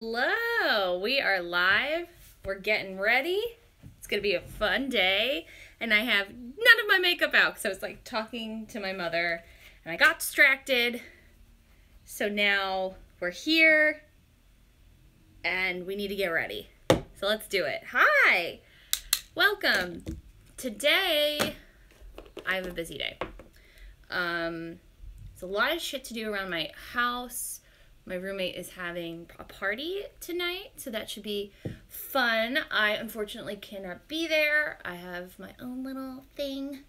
Hello, we are live. We're getting ready. It's gonna be a fun day, and I have none of my makeup out because I was like talking to my mother and I got distracted. So now we're here and we need to get ready. So let's do it. Hi, welcome. Today I have a busy day. There's a lot of shit to do around my house. My roommate is having a party tonight, so that should be fun. I unfortunately cannot be there. I have my own little thing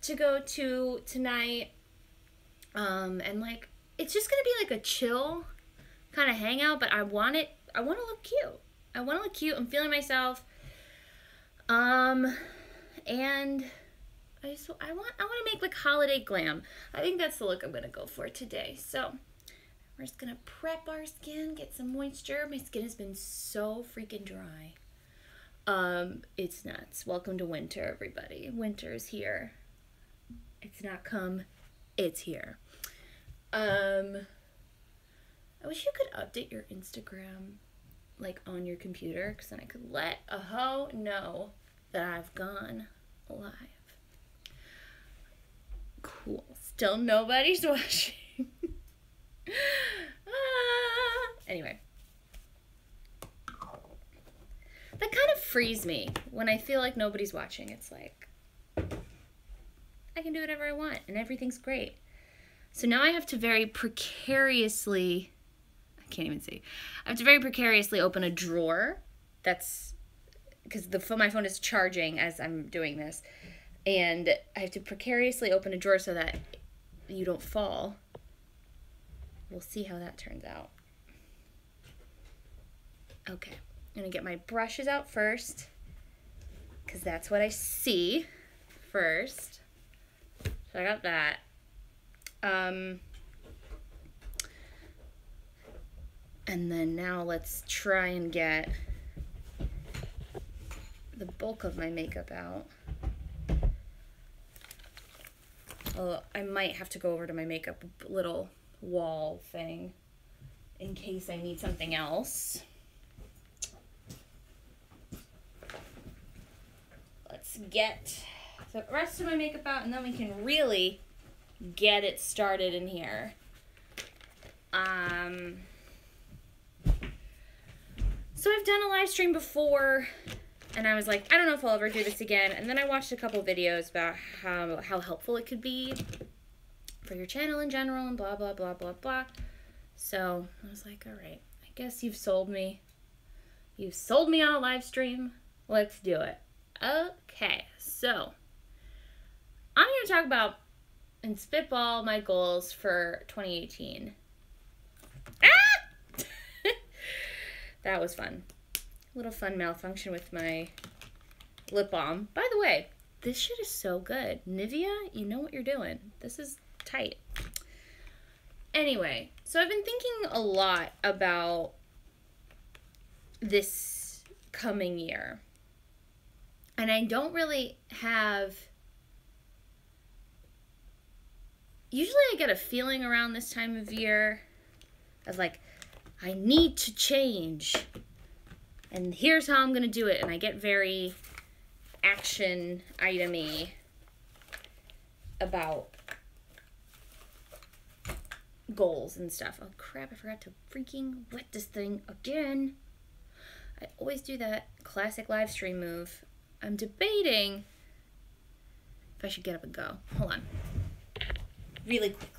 to go to tonight. And like, it's just gonna be like a chill kind of hangout, but I want to look cute. I want to look cute. I'm feeling myself. And I want to make like holiday glam. I think that's the look I'm gonna go for today. So we're just gonna prep our skin, get some moisture. My skin has been so freaking dry. It's nuts. Welcome to winter, everybody. Winter's here. It's not come, it's here. I wish you could update your Instagram like on your computer, because then I could let a hoe know that I've gone live. Cool. Still nobody's watching. Anyway, that kind of frees me when I feel like nobody's watching. It's like I can do whatever I want and everything's great. So now I have to very precariously, I can't even see, I have to very precariously open a drawer. That's because my phone is charging as I'm doing this, and I have to precariously open a drawer so that you don't fall. We'll see how that turns out. Okay, I'm gonna get my brushes out first, because that's what I see first. So I got that. And then now let's try and get the bulk of my makeup out. Although I might have to go over to my makeup little wall thing in case I need something else. Let's get the rest of my makeup out and then we can really get it started in here. So I've done a live stream before and I was like, I don't know if I'll ever do this again. And then I watched a couple videos about how helpful it could be for your channel in general and blah, blah, blah, blah, blah. So I was like, all right, I guess you've sold me. You've sold me on a live stream. Let's do it. Okay, so I'm going to talk about and spitball my goals for 2018. Ah! That was fun. A little fun malfunction with my lip balm. By the way, this shit is so good. Nivea, you know what you're doing. This is tight. Anyway, so I've been thinking a lot about this coming year. And I don't really have... Usually I get a feeling around this time of year of like, I need to change. And here's how I'm going to do it. And I get very action item-y about goals and stuff. Oh crap, I forgot to freaking wet this thing again. I always do that classic live stream move. I'm debating if I should get up and go. Hold on. Really quickly.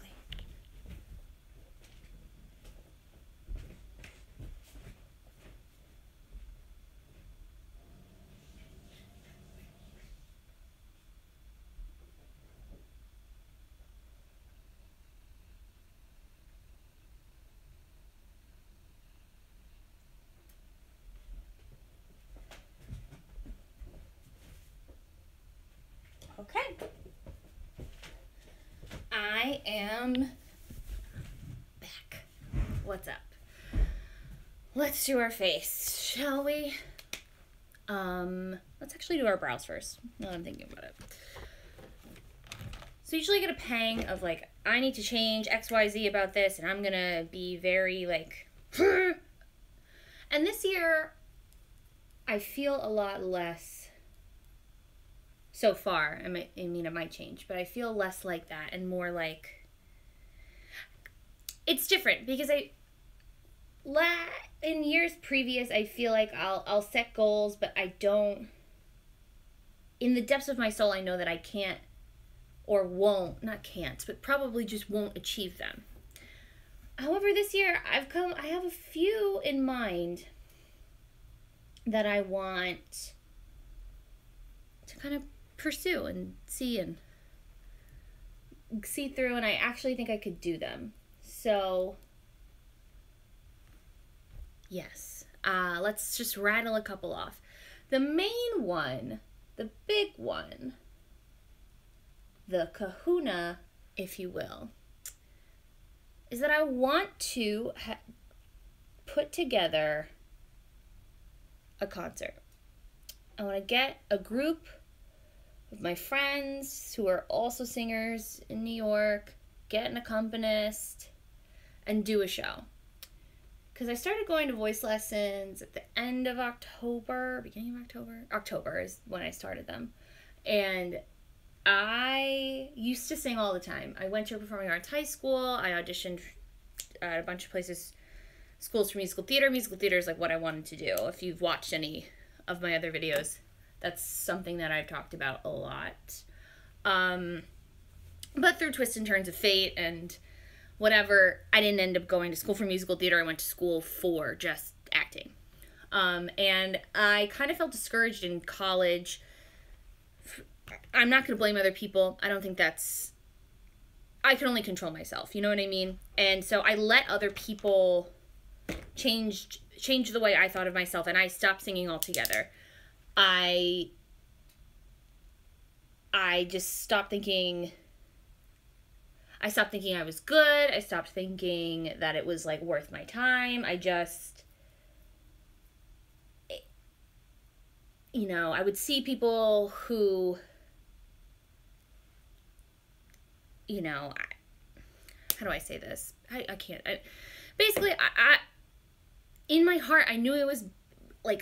Okay. I am back. What's up? Let's do our face, shall we? Let's actually do our brows first, now that I'm thinking about it. So usually I get a pang of like, I need to change XYZ about this, and I'm gonna be very like, And this year, I feel a lot less, so far, I mean, it might change, but I feel less like that and more like, it's different because in years previous, I feel like I'll set goals, but I don't, in the depths of my soul, I know that I can't or won't, not can't, but probably just won't achieve them. However, this year, I have a few in mind that I want to kind of pursue and see through, and I actually think I could do them. So, yes. Let's just rattle a couple off. The main one, the big one, the kahuna, if you will, is that I want to put together a concert. I want to get a group of my friends who are also singers in New York, get an accompanist, and do a show. Because I started going to voice lessons at the end of October, beginning of October? October is when I started them. And I used to sing all the time. I went to a performing arts high school. I auditioned at a bunch of places, schools for musical theater. Musical theater is like what I wanted to do. If you've watched any of my other videos, that's something that I've talked about a lot. But through twists and turns of fate and whatever, I didn't end up going to school for musical theater. I went to school for just acting. And I kind of felt discouraged in college. I'm not going to blame other people. I don't think that's... I can only control myself. You know what I mean? And so I let other people change the way I thought of myself, and I stopped singing altogether. I just stopped thinking... I stopped thinking I was good. I stopped thinking that it was, like, worth my time. I just... You know, I would see people who... You know, how do I say this? I can't. Basically, in my heart, I knew it was like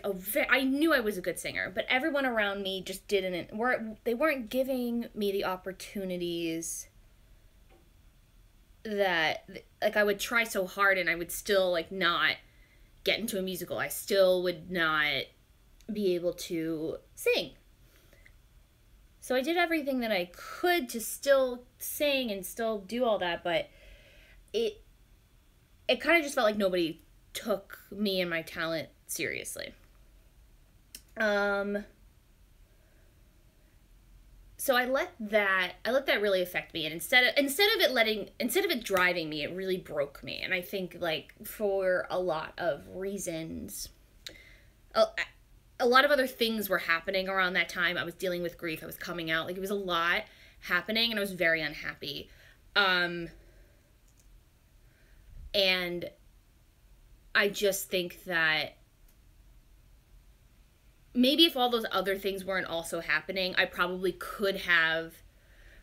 I knew I was a good singer, but everyone around me just they weren't giving me the opportunities that, like, I would try so hard and I would still, like, not get into a musical. I still would not be able to sing. So I did everything that I could to still sing and still do all that, but it kind of just felt like nobody took me and my talent seriously. So I let that really affect me, and instead of it driving me, it really broke me. And I think, like, for a lot of reasons, a lot of other things were happening around that time. I was dealing with grief. I was coming out. Like, it was a lot happening, and I was very unhappy. And I just think that maybe if all those other things weren't also happening, I probably could have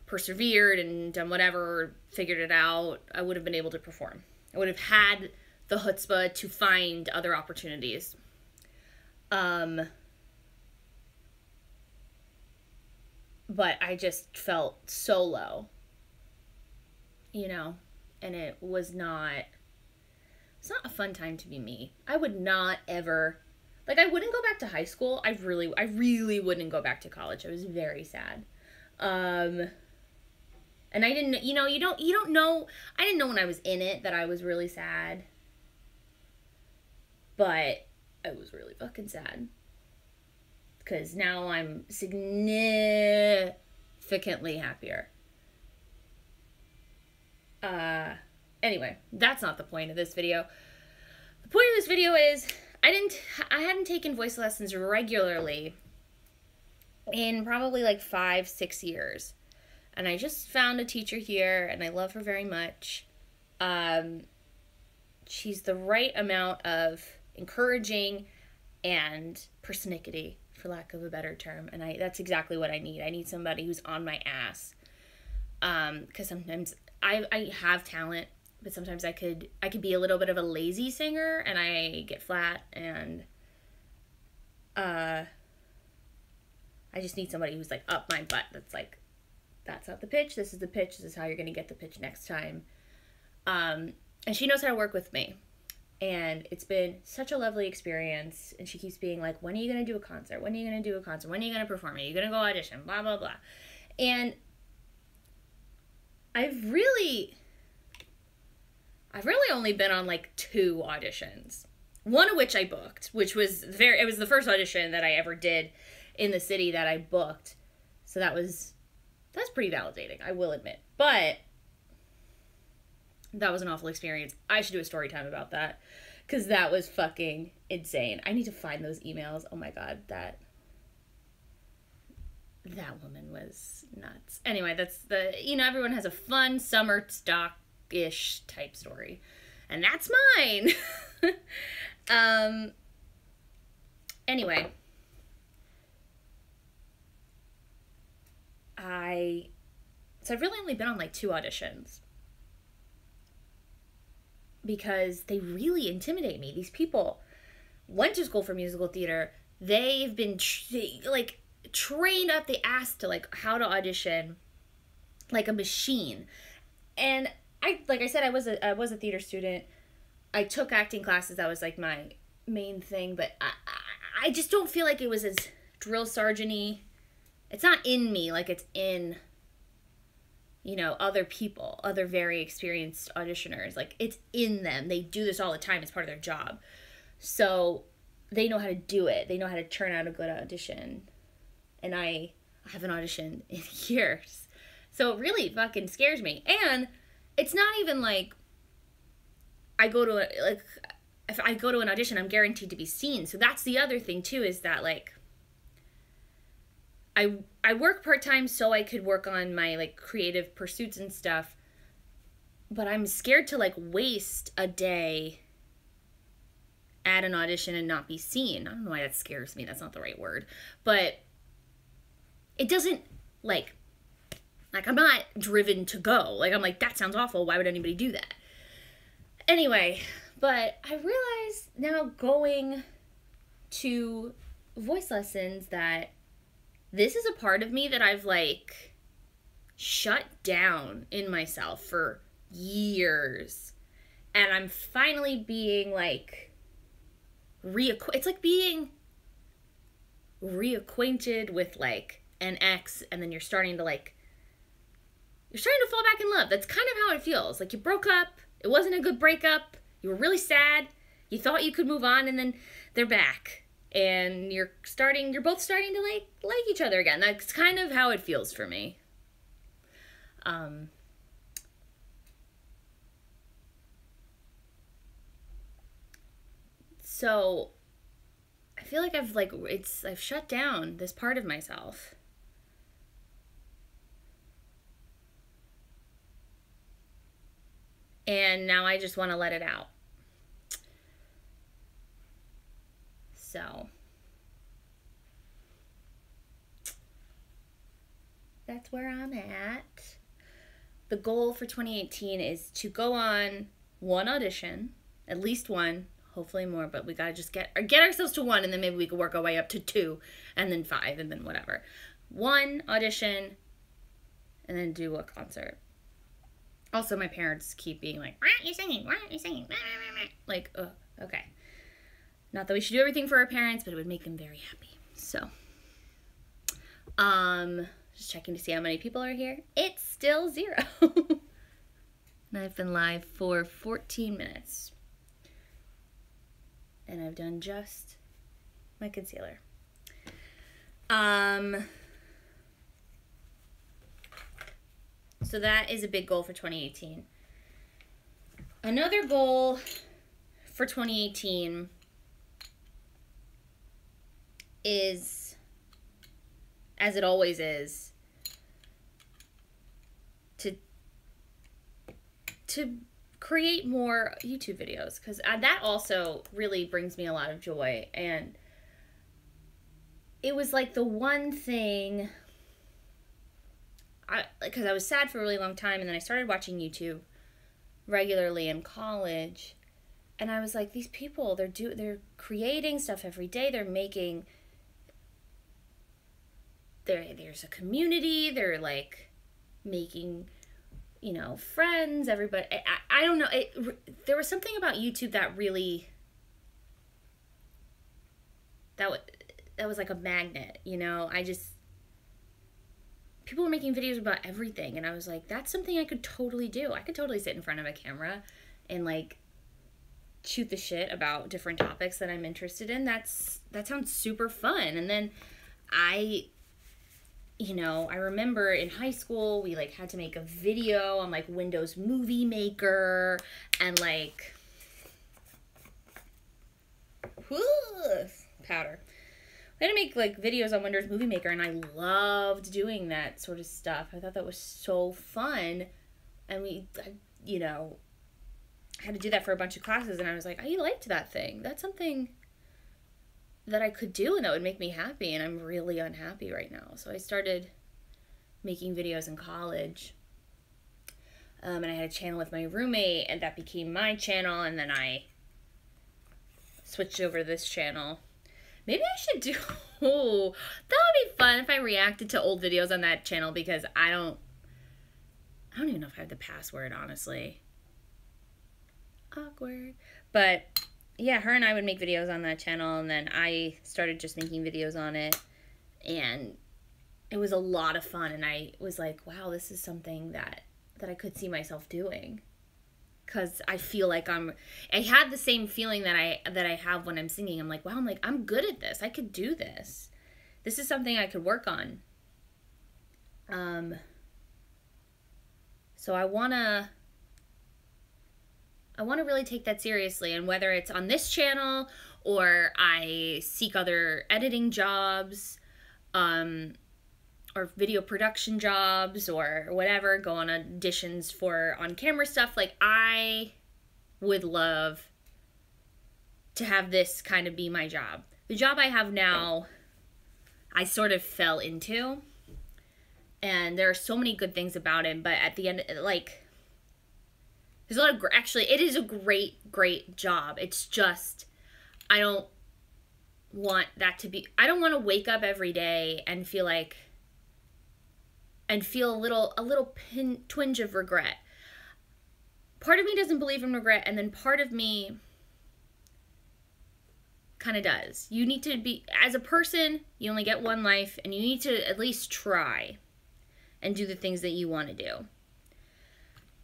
persevered and done whatever, figured it out. I would have been able to perform. I would have had the chutzpah to find other opportunities. But I just felt so low, you know, and it's not a fun time to be me. I would not ever, like, I wouldn't go back to high school. I really wouldn't go back to college. I was very sad. And I didn't, you don't know, I didn't know when I was in it that I was really sad, but I was really fucking sad. Because now I'm significantly happier. Anyway, that's not the point of this video. The point of this video is I hadn't taken voice lessons regularly in probably like 5-6 years. And I just found a teacher here, and I love her very much. She's the right amount of encouraging and persnickety, for lack of a better term, and that's exactly what I need. I need somebody who's on my ass, because sometimes I have talent, but sometimes I could be a little bit of a lazy singer and I get flat, and I just need somebody who's like up my butt. That's like, that's not the pitch. This is the pitch. This is how you're going to get the pitch next time. And she knows how to work with me. And it's been such a lovely experience. And she keeps being like, when are you going to do a concert? When are you going to do a concert? When are you going to perform? Are you going to go audition? Blah, blah, blah. And I've really only been on like 2 auditions. One of which I booked, which was it was the first audition that I ever did in the city that I booked. So that's pretty validating, I will admit. But that was an awful experience. I should do a story time about that, because that was fucking insane. I need to find those emails. Oh my God, that woman was nuts. Anyway, that's everyone has a fun summer stock-ish type story. And that's mine. Anyway. So I've really only been on like 2 auditions. Because they really intimidate me. These people went to school for musical theater. They've been trained up the ass to like how to audition like a machine. And like I said, I was a theater student. I took acting classes. That was like my main thing. But I just don't feel like it was as drill sergeant-y. It's not in me like it's in, other people, other very experienced auditioners. Like, it's in them. They do this all the time. It's part of their job. So they know how to do it. They know how to churn out a good audition. And I haven't auditioned in years. So it really fucking scares me. And it's not even like if I go to an audition, I'm guaranteed to be seen. So that's the other thing too, is that like, I work part-time so I could work on my like creative pursuits and stuff, but I'm scared to like waste a day at an audition and not be seen. I don't know why that scares me. That's not the right word, but it doesn't like I'm not driven to go. Like, I'm like, that sounds awful. Why would anybody do that? Anyway, but I realize now going to voice lessons that this is a part of me that I've like shut down in myself for years. And I'm finally being like it's like being reacquainted with like an ex, and then you're starting to fall back in love. That's kind of how it feels. Like, you broke up, it wasn't a good breakup, you were really sad, you thought you could move on, and then they're back. And you're both starting to like each other again. That's kind of how it feels for me. So I feel like I've shut down this part of myself. And now I just want to let it out. So that's where I'm at. The goal for 2018 is to go on 1 audition, at least 1, hopefully more, but we gotta just get ourselves to 1, and then maybe we could work our way up to 2, and then 5, and then whatever. 1 audition, and then do a concert. Also, my parents keep being like, why aren't you singing? Why aren't you singing? Like, okay. Not that we should do everything for our parents, but it would make them very happy. So, just checking to see how many people are here. It's still 0. And I've been live for 14 minutes. And I've done just my concealer. So that is a big goal for 2018. Another goal for 2018 is, as it always is, to create more YouTube videos, because that also really brings me a lot of joy. And it was like the one thing, because I was sad for a really long time, and then I started watching YouTube regularly in college. And I was like, these people, they're creating stuff every day. They're making, there's a community. They're like making, you know, friends, everybody. I don't know. There was something about YouTube that really, that was like a magnet, you know. People were making videos about everything, and I was like, that's something I could totally do. I could totally sit in front of a camera and like shoot the shit about different topics that I'm interested in. That sounds super fun. And then I remember in high school we like had to make a video on like Windows Movie Maker and like powder. We had to make like videos on Windows Movie Maker, and I loved doing that sort of stuff. I thought that was so fun, and I had to do that for a bunch of classes, and I was like, I liked that thing. That's something that I could do and that would make me happy, and I'm really unhappy right now. So I started making videos in college, and I had a channel with my roommate, and that became my channel, and then I switched over to this channel. Maybe I should do, that would be fun if I reacted to old videos on that channel, because I don't even know if I have the password, honestly. Awkward. But yeah, her and I would make videos on that channel, and then I started just making videos on it, and it was a lot of fun, and I was like, wow, this is something that I could see myself doing, because I feel like I had the same feeling that I have when I'm singing. I'm like, wow, I'm good at this. I could do this. This is something I could work on. So I want to really take that seriously, and whether it's on this channel or I seek other editing jobs, or video production jobs or whatever, go on auditions for on-camera stuff, like I would love to have this kind of be my job. The job I have now, I sort of fell into, and there are so many good things about it, but at the end, like, there's a lot of, actually, it is a great job. It's just, I don't want that to be, I don't want to wake up every day and feel like, and feel a little twinge of regret. Part of me doesn't believe in regret, and then part of me kind of does. You need to be, as a person, you only get one life, and you need to at least try and do the things that you want to do.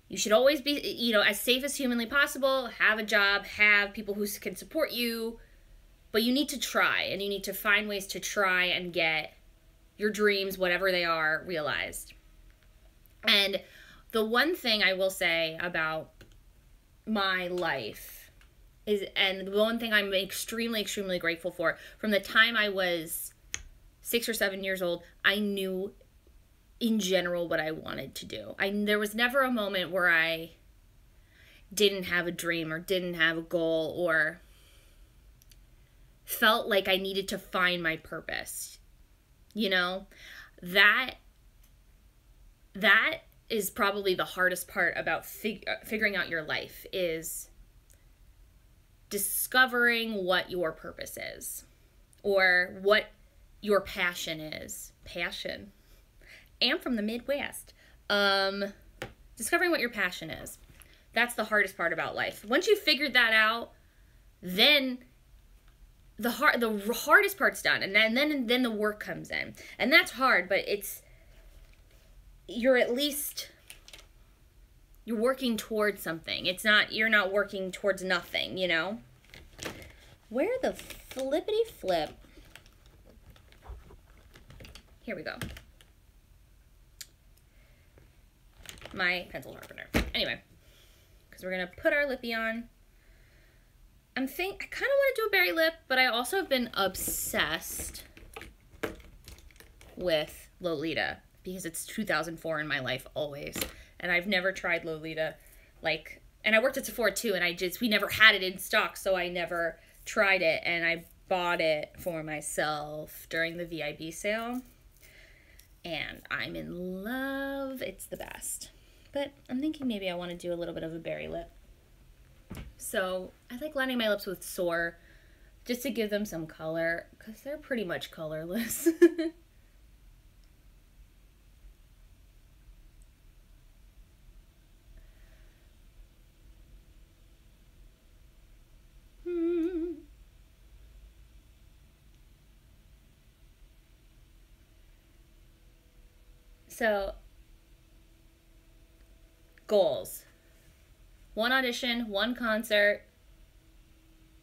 You should always be, as safe as humanly possible, have a job, have people who can support you, but you need to try, and you need to find ways to try and get your dreams, whatever they are, realized. And the one thing I will say about my life is, and the one thing I'm extremely, extremely grateful for, from the time I was 6 or 7 years old, I knew in general what I wanted to do. There was never a moment where I didn't have a dream or didn't have a goal or felt like I needed to find my purpose. That is probably the hardest part about figuring out your life, is discovering what your purpose is or what your passion is. Passion. I'm from the Midwest. Discovering what your passion is. That's the hardest part about life. Once you've figured that out, then the hardest part's done, and then the work comes in, and that's hard. But you're working towards something. You're not working towards nothing. Where the flippity flip? Here we go. My pencil sharpener. Anyway, because we're gonna put our lippy on. I kind of want to do a berry lip, but I also have been obsessed with Lolita, because it's 2004 in my life always, and I've never tried Lolita, and I worked at Sephora too, and we never had it in stock, so I never tried it, and I bought it for myself during the VIB sale, and I'm in love. It's the best. but I'm thinking maybe I want to do a little bit of a berry lip. So I like lining my lips with Soar just to give them some color, because they're pretty much colorless. So, goals. 1 audition, 1 concert,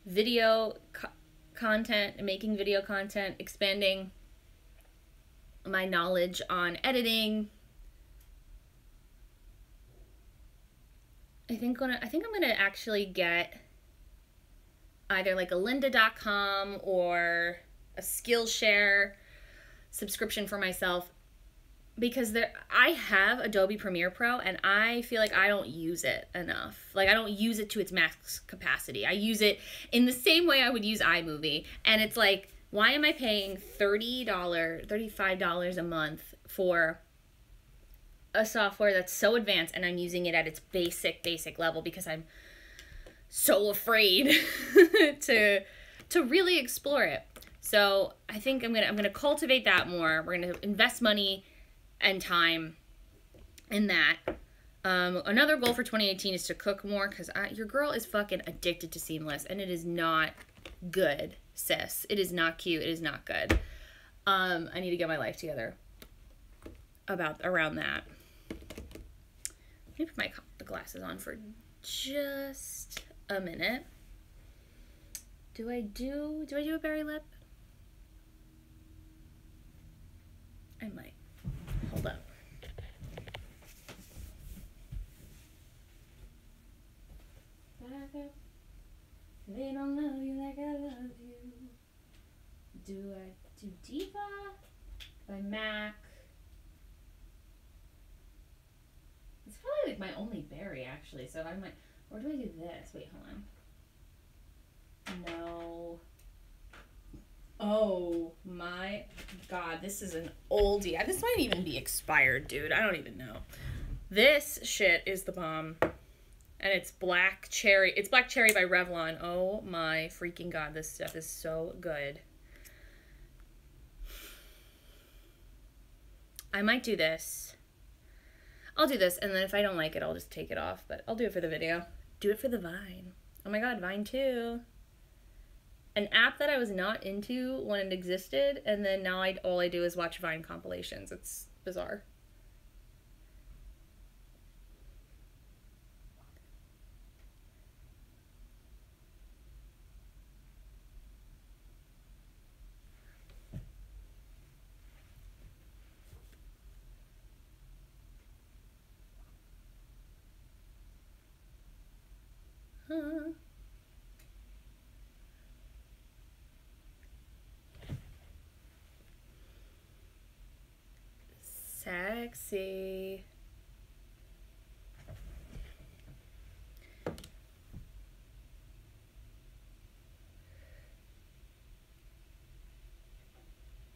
video content, making video content, expanding my knowledge on editing. I think I'm gonna actually get either like a lynda.com or a Skillshare subscription for myself, because I have Adobe Premiere Pro and I feel like I don't use it enough. Like, I don't use it to its max capacity. I use it in the same way I would use iMovie. And it's like, why am I paying $35 a month for a software that's so advanced and I'm using it at its basic level because I'm so afraid to really explore it. So I think I'm gonna cultivate that more. We're gonna invest money and time in that. Another goal for 2018 is to cook more, because your girl is fucking addicted to seamless, and it is not good, sis. It is not cute. It is not good. I need to get my life together around that. Let me put the glasses on for just a minute. Do I do a berry lip? I might. Hold up. They don't love you like I love you. Do I do Diva by MAC? It's probably like my only berry, actually, so I might, or do I do this? Wait, hold on. No. Oh my god, this is an oldie. This might even be expired, dude. I don't even know. This shit is the bomb. And it's black cherry. It's black cherry by Revlon. Oh my freaking god, this stuff is so good. I might do this. I'll do this, and then if I don't like it, I'll just take it off. But I'll do it for the video. Do it for the Vine. Oh my god, Vine too. An app that I was not into when it existed, and then now all I do is watch Vine compilations. It's bizarre. Huh. Sexy.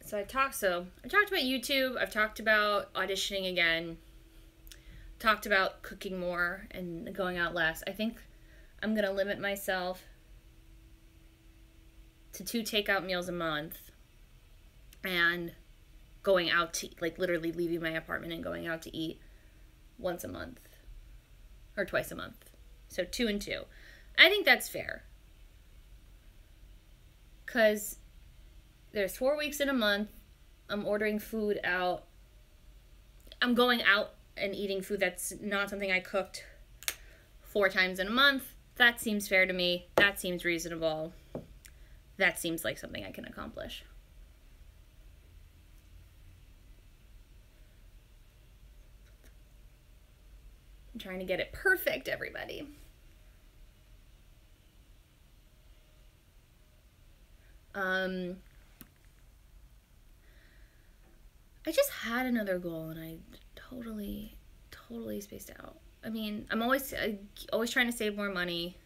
So I talked about YouTube. I've talked about auditioning again. Talked about cooking more and going out less. I think I'm gonna limit myself to 2 takeout meals a month and going out to, like, literally leaving my apartment and going out to eat once a month or twice a month. So 2 and 2. I think that's fair, because there's 4 weeks in a month. I'm ordering food out. I'm going out and eating food that's not something I cooked 4 times in a month. That seems fair to me. That seems reasonable. That seems like something I can accomplish. I'm trying to get it perfect, everybody. I just had another goal and I totally spaced out. I mean, I'm always trying to save more money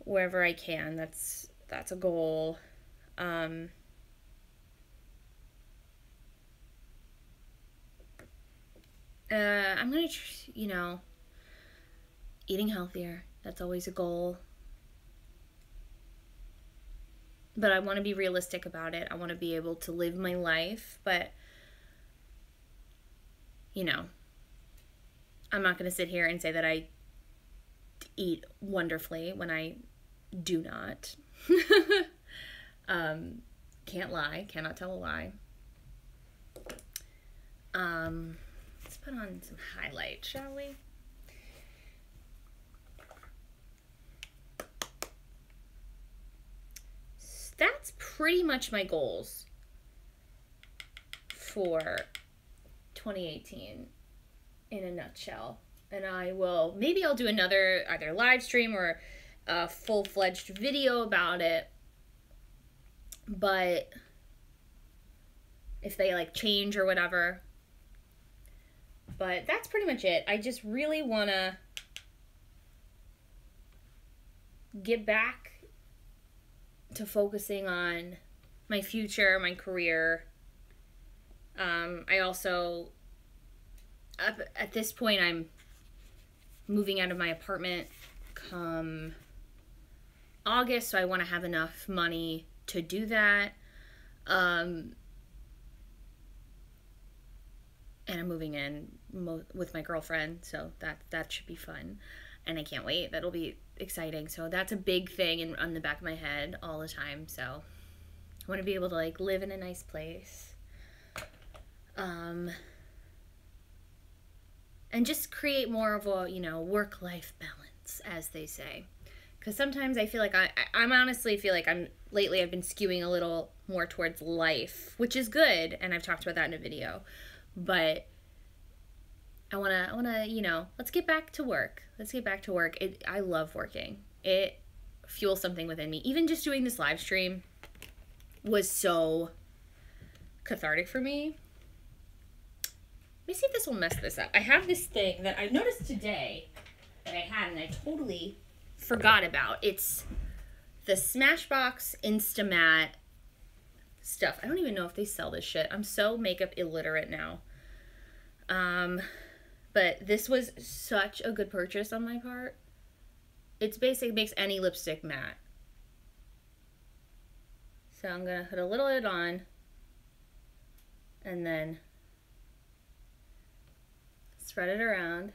wherever I can. That's a goal. I'm going to, you know, eating healthier. That's always a goal. But I want to be realistic about it. I want to be able to live my life, but, you know, I'm not going to sit here and say that I eat wonderfully when I do not. Can't lie. Cannot tell a lie. Let's put on some highlight, shall we? That's pretty much my goals for 2018 in a nutshell. And maybe I'll do another either live stream or a full-fledged video about it. But if they like change or whatever. But that's pretty much it. I just really want to get back to focusing on my future, my career. I also, at this point, I'm moving out of my apartment come August, so I want to have enough money to do that. And I'm moving in with my girlfriend, so that should be fun. And I can't wait. That'll be exciting. So that's a big thing on the back of my head all the time. So I want to be able to like live in a nice place. And just create more of a, you know, work-life balance, as they say. Because sometimes I feel like I'm honestly feel like lately I've been skewing a little more towards life, which is good. And I've talked about that in a video. But I wanna, you know, let's get back to work. Let's get back to work. I love working. It fuels something within me. Even just doing this live stream was so cathartic for me. Let me see if this will mess this up. I have this thing that I noticed today that I had and I totally forgot about. It's the Smashbox Instamat stuff. I don't even know if they sell this shit. I'm so makeup illiterate now. But this was such a good purchase on my part. It's basically makes any lipstick matte. So I'm going to put a little bit on and then spread it around.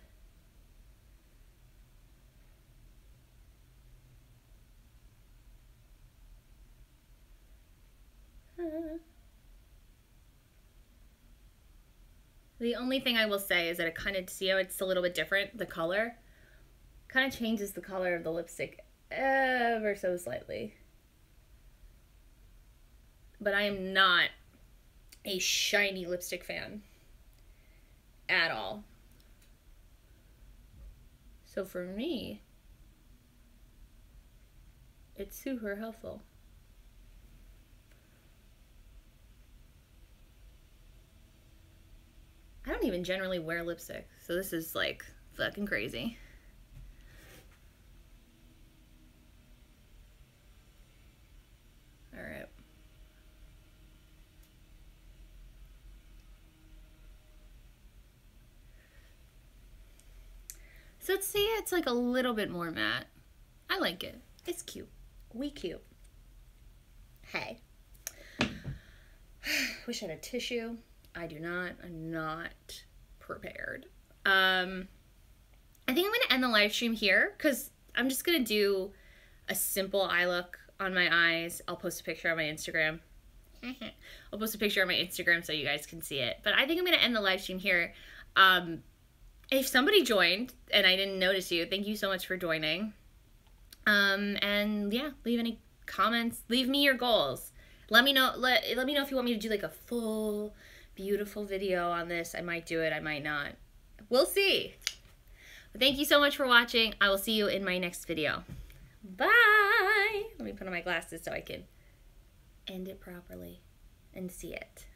The only thing I will say is that it kind of, see how it's a little bit different? The color kind of changes the color of the lipstick ever so slightly. But I am not a shiny lipstick fan at all. So for me, it's super helpful. I don't even generally wear lipstick, so this is like fucking crazy. All right. So let's see, it's like a little bit more matte. I like it. It's cute. We cute. Hey. Wish I had a tissue. I do not. I'm not prepared. I think I'm going to end the live stream here because I'm just going to do a simple eye look on my eyes. I'll post a picture on my Instagram. I'll post a picture on my Instagram so you guys can see it. But I think I'm going to end the live stream here. If somebody joined and I didn't notice you, thank you so much for joining. And yeah, leave any comments. Leave me your goals. Let me know. Let me know if you want me to do like a full beautiful video on this. I might do it. I might not. We'll see. But thank you so much for watching. I will see you in my next video. Bye. Let me put on my glasses so I can end it properly and see it.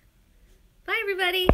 Bye, everybody.